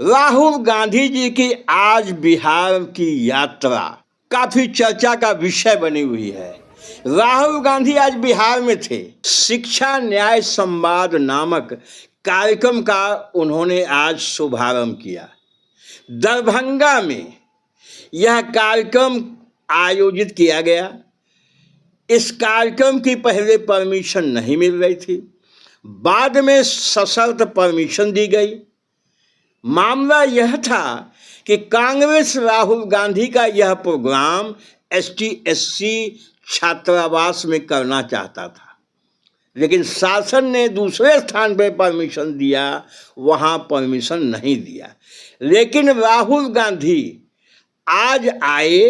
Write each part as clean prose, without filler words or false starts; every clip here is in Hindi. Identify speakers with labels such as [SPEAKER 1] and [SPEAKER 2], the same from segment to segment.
[SPEAKER 1] राहुल गांधी जी की आज बिहार की यात्रा काफी चर्चा का विषय बनी हुई है। राहुल गांधी आज बिहार में थे। शिक्षा न्याय संवाद नामक कार्यक्रम का उन्होंने आज शुभारंभ किया। दरभंगा में यह कार्यक्रम आयोजित किया गया। इस कार्यक्रम की पहले परमिशन नहीं मिल रही थी, बाद में सशर्त परमिशन दी गई। मामला यह था कि कांग्रेस राहुल गांधी का यह प्रोग्राम ST/SC छात्रावास में करना चाहता था, लेकिन शासन ने दूसरे स्थान पर परमिशन दिया, वहां परमिशन नहीं दिया। लेकिन राहुल गांधी आज आए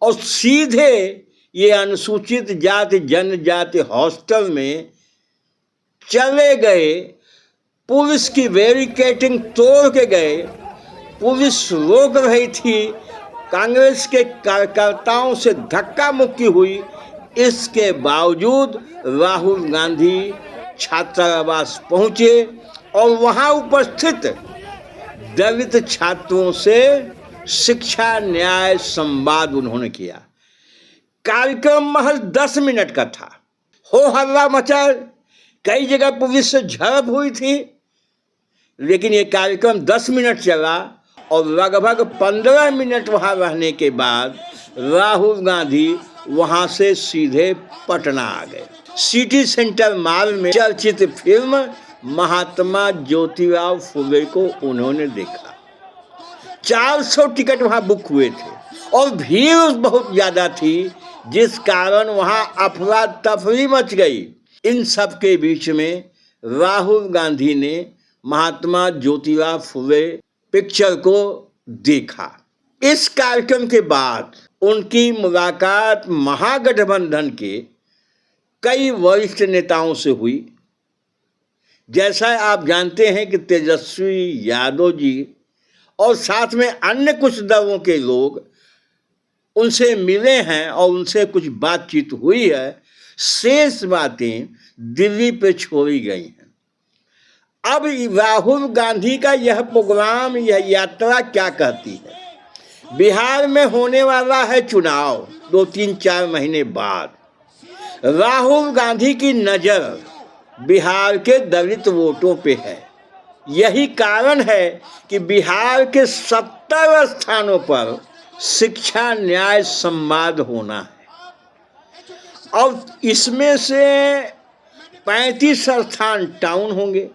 [SPEAKER 1] और सीधे ये अनुसूचित जाति जनजाति हॉस्टल में चले गए। पुलिस की बैरिकेडिंग तोड़ के गए। पुलिस रोक रही थी, कांग्रेस के कार्यकर्ताओं से धक्का मुक्की हुई। इसके बावजूद राहुल गांधी छात्रावास पहुंचे और वहां उपस्थित दलित छात्रों से शिक्षा न्याय संवाद उन्होंने किया। कार्यक्रम महज 10 मिनट का था। हो हल्ला मचा, कई जगह पुलिस से झड़प हुई थी, लेकिन ये कार्यक्रम 10 मिनट चला और लगभग 15 मिनट वहां रहने के बाद राहुल गांधी वहां से सीधे पटना आ गए। सिटी सेंटर मॉल में चर्चित फिल्म महात्मा ज्योतिराव फुले को उन्होंने देखा। 400 टिकट वहां बुक हुए थे और भीड़ बहुत ज्यादा थी, जिस कारण वहां अफरा तफरी मच गई। इन सब के बीच में राहुल गांधी ने महात्मा ज्योतिराव फुले पिक्चर को देखा। इस कार्यक्रम के बाद उनकी मुलाकात महागठबंधन के कई वरिष्ठ नेताओं से हुई। जैसा आप जानते हैं कि तेजस्वी यादव जी और साथ में अन्य कुछ दलों के लोग उनसे मिले हैं और उनसे कुछ बातचीत हुई है। शेष बातें दिल्ली पे छोड़ी गई हैं। अब राहुल गांधी का यह प्रोग्राम, यह यात्रा क्या कहती है? बिहार में होने वाला है चुनाव 2-3-4 महीने बाद। राहुल गांधी की नजर बिहार के दलित वोटों पे है। यही कारण है कि बिहार के 70 स्थानों पर शिक्षा न्याय संवाद होना है और इसमें से 35 स्थान टाउन होंगे।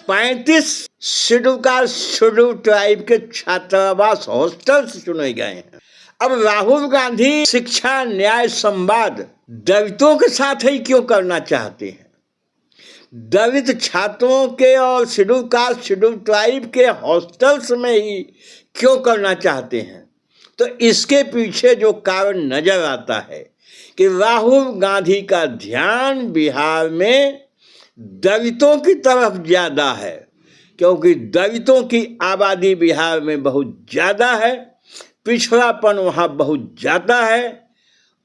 [SPEAKER 1] 35 शेड्यूल कास्ट शेड्यूल ट्राइब के छात्रावास हॉस्टल चुने गए हैं। अब राहुल गांधी शिक्षा न्याय संवाद दलितों के साथ ही क्यों करना चाहते हैं? दलित छात्रों के और शेड्यूल कास्ट शेड्यूल ट्राइब के हॉस्टल्स में ही क्यों करना चाहते हैं? तो इसके पीछे जो कारण नजर आता है कि राहुल गांधी का ध्यान बिहार में दलितों की तरफ ज़्यादा है, क्योंकि दलितों की आबादी बिहार में बहुत ज़्यादा है, पिछड़ापन वहाँ बहुत ज़्यादा है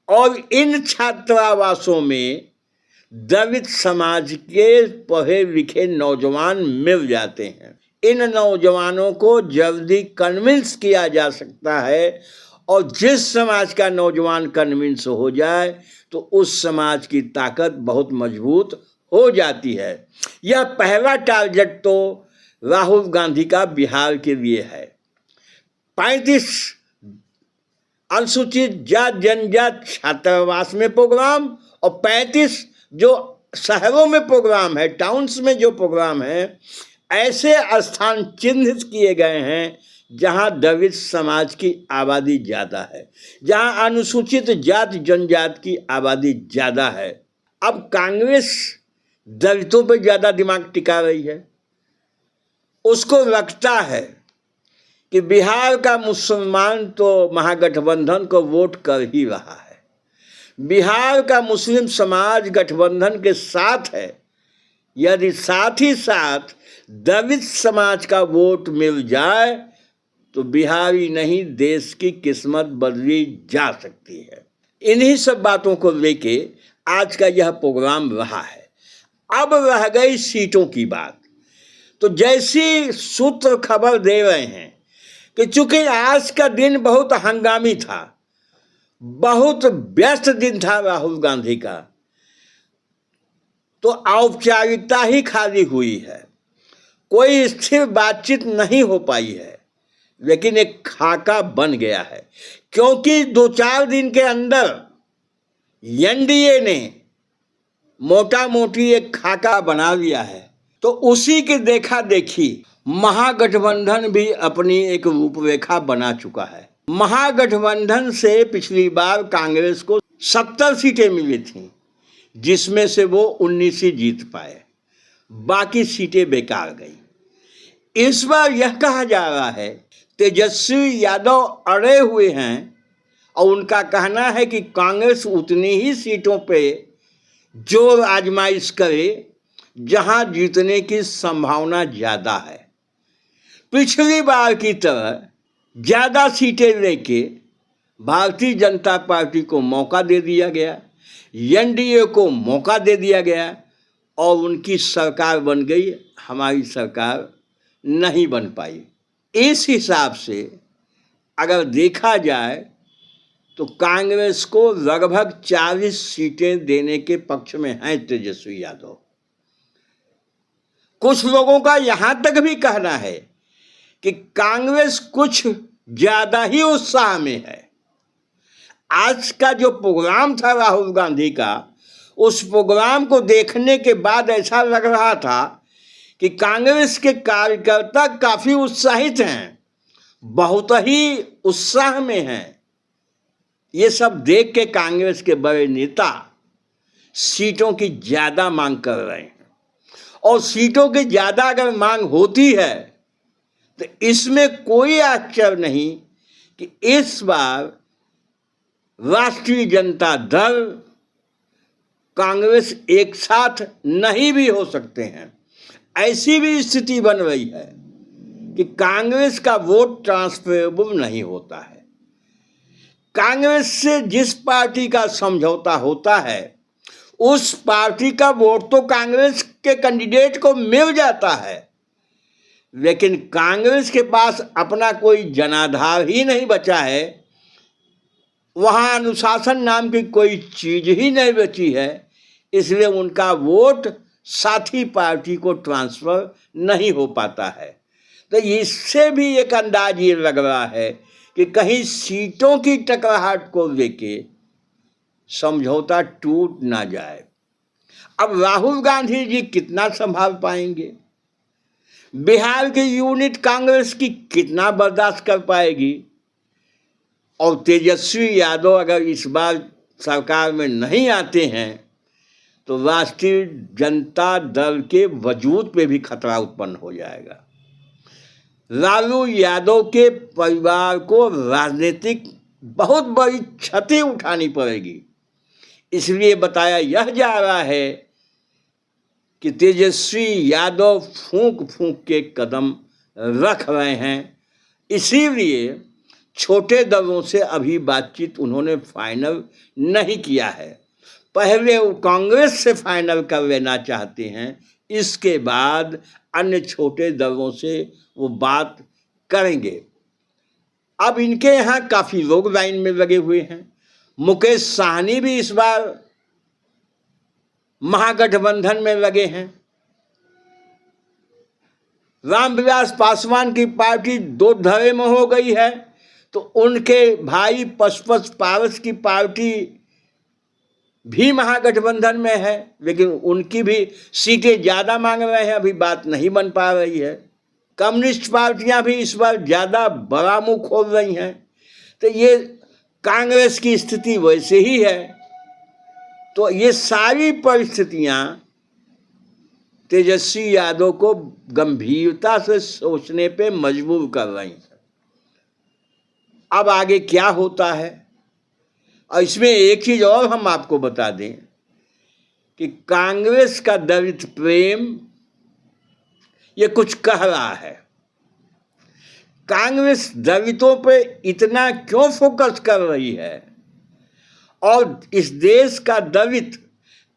[SPEAKER 1] और इन छात्रावासों में दलित समाज के पढ़े लिखे नौजवान मिल जाते हैं। इन नौजवानों को जल्दी कन्विंस किया जा सकता है और जिस समाज का नौजवान कन्विंस हो जाए तो उस समाज की ताकत बहुत मजबूत हो जाती है। यह पहला टारगेट तो राहुल गांधी का बिहार के लिए है। 35 अनुसूचित जाति जनजाति छात्रावास में प्रोग्राम और 35 जो शहरों में प्रोग्राम है, टाउन्स में जो प्रोग्राम है, ऐसे स्थान चिन्हित किए गए हैं जहां दलित समाज की आबादी ज़्यादा है, जहां अनुसूचित जाति जनजाति की आबादी ज़्यादा है। अब कांग्रेस दलितों पर ज़्यादा दिमाग टिका रही है। उसको लगता है कि बिहार का मुसलमान तो महागठबंधन को वोट कर ही रहा है, बिहार का मुस्लिम समाज गठबंधन के साथ है। यदि साथ ही साथ दलित समाज का वोट मिल जाए तो बिहार ही नहीं देश की किस्मत बदली जा सकती है। इन्हीं सब बातों को लेके आज का यह प्रोग्राम रहा है। अब रह गई सीटों की बात। तो जैसी सूत्र खबर दे रहे हैं कि चूंकि आज का दिन बहुत हंगामी था, बहुत व्यस्त दिन था राहुल गांधी का, तो औपचारिकता ही खाली हुई है, कोई स्थिर बातचीत नहीं हो पाई है, लेकिन एक खाका बन गया है। क्योंकि 2-4 दिन के अंदर एनडीए ने मोटा मोटी एक खाका बना लिया है, तो उसी की देखा देखी महागठबंधन भी अपनी एक रूपरेखा बना चुका है। महागठबंधन से पिछली बार कांग्रेस को 70 सीटें मिली थीं, जिसमें से वो 19 ही जीत पाए, बाकी सीटें बेकार गई। इस बार यह कहा जा रहा है तेजस्वी यादव अड़े हुए हैं और उनका कहना है कि कांग्रेस उतनी ही सीटों पे जोर आजमाइश करे जहां जीतने की संभावना ज्यादा है। पिछली बार की तरह ज्यादा सीटें लेके भारतीय जनता पार्टी को मौका दे दिया गया, एनडीए को मौका दे दिया गया और उनकी सरकार बन गई, हमारी सरकार नहीं बन पाई। इस हिसाब से अगर देखा जाए तो कांग्रेस को लगभग 40 सीटें देने के पक्ष में हैं तेजस्वी यादव। कुछ लोगों का यहां तक भी कहना है कि कांग्रेस कुछ ज्यादा ही उत्साह में है। आज का जो प्रोग्राम था राहुल गांधी का, उस प्रोग्राम को देखने के बाद ऐसा लग रहा था कि कांग्रेस के कार्यकर्ता काफी उत्साहित हैं, बहुत ही उत्साह में हैं। ये सब देख के कांग्रेस के बड़े नेता सीटों की ज्यादा मांग कर रहे हैं, और सीटों की ज्यादा अगर मांग होती है तो इसमें कोई आश्चर्य नहीं कि इस बार राष्ट्रीय जनता दल कांग्रेस एक साथ नहीं भी हो सकते हैं। ऐसी भी स्थिति बन रही है कि कांग्रेस का वोट ट्रांसफरेबल नहीं होता है। कांग्रेस से जिस पार्टी का समझौता होता है उस पार्टी का वोट तो कांग्रेस के कैंडिडेट को मिल जाता है, लेकिन कांग्रेस के पास अपना कोई जनाधार ही नहीं बचा है, वहां अनुशासन नाम की कोई चीज ही नहीं बची है, इसलिए उनका वोट साथी पार्टी को ट्रांसफर नहीं हो पाता है। तो इससे भी एक अंदाज ये लग रहा है कि कहीं सीटों की टकराहट को लेके समझौता टूट ना जाए। अब राहुल गांधी जी कितना संभाल पाएंगे, बिहार की यूनिट कांग्रेस की कितना बर्दाश्त कर पाएगी, और तेजस्वी यादव अगर इस बार सरकार में नहीं आते हैं तो राष्ट्रीय जनता दल के वजूद पे भी खतरा उत्पन्न हो जाएगा। लालू यादव के परिवार को राजनीतिक बहुत बड़ी क्षति उठानी पड़ेगी। इसलिए बताया यह जा रहा है कि तेजस्वी यादव फूंक फूंक के कदम रख रहे हैं, इसीलिए छोटे दलों से अभी बातचीत उन्होंने फाइनल नहीं किया है। पहले वो कांग्रेस से फाइनल कर लेना चाहते हैं, इसके बाद अन्य छोटे दलों से वो बात करेंगे। अब इनके यहाँ काफी लोग लाइन में लगे हुए हैं। मुकेश साहनी भी इस बार महागठबंधन में लगे हैं। रामविलास पासवान की पार्टी दो धड़े में हो गई है, तो उनके भाई पशुपत पारस की पार्टी भी महागठबंधन में है, लेकिन उनकी भी सीटें ज्यादा मांग रहे हैं, अभी बात नहीं बन पा रही है। कम्युनिस्ट पार्टियां भी इस बार ज्यादा बड़ा मुंह खोल रही हैं। तो ये कांग्रेस की स्थिति वैसे ही है। तो ये सारी परिस्थितियां तेजस्वी यादव को गंभीरता से सोचने पे मजबूर कर रही हैं। अब आगे क्या होता है, और इसमें एक चीज और हम आपको बता दें कि कांग्रेस का दलित प्रेम ये कुछ कह रहा है। कांग्रेस दलितों पे इतना क्यों फोकस कर रही है, और इस देश का दलित,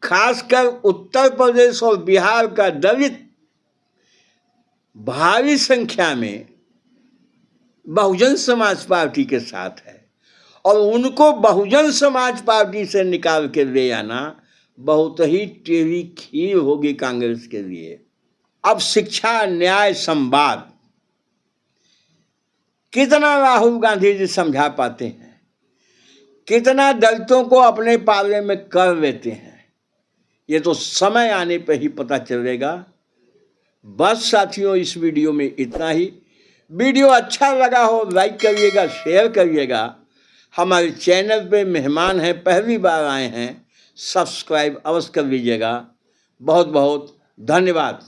[SPEAKER 1] खासकर उत्तर प्रदेश और बिहार का दलित भारी संख्या में बहुजन समाज पार्टी के साथ है और उनको बहुजन समाज पार्टी से निकाल के ले आना बहुत ही टेढ़ी खीर होगी कांग्रेस के लिए। अब शिक्षा न्याय संवाद कितना राहुल गांधी जी समझा पाते हैं, कितना दलितों को अपने पाले में कर लेते हैं, ये तो समय आने पर ही पता चलेगा। बस साथियों, इस वीडियो में इतना ही। वीडियो अच्छा लगा हो लाइक करिएगा, शेयर करिएगा। हमारे चैनल पे मेहमान हैं, पहली बार आए हैं, सब्सक्राइब अवश्य कर लीजिएगा। बहुत बहुत धन्यवाद।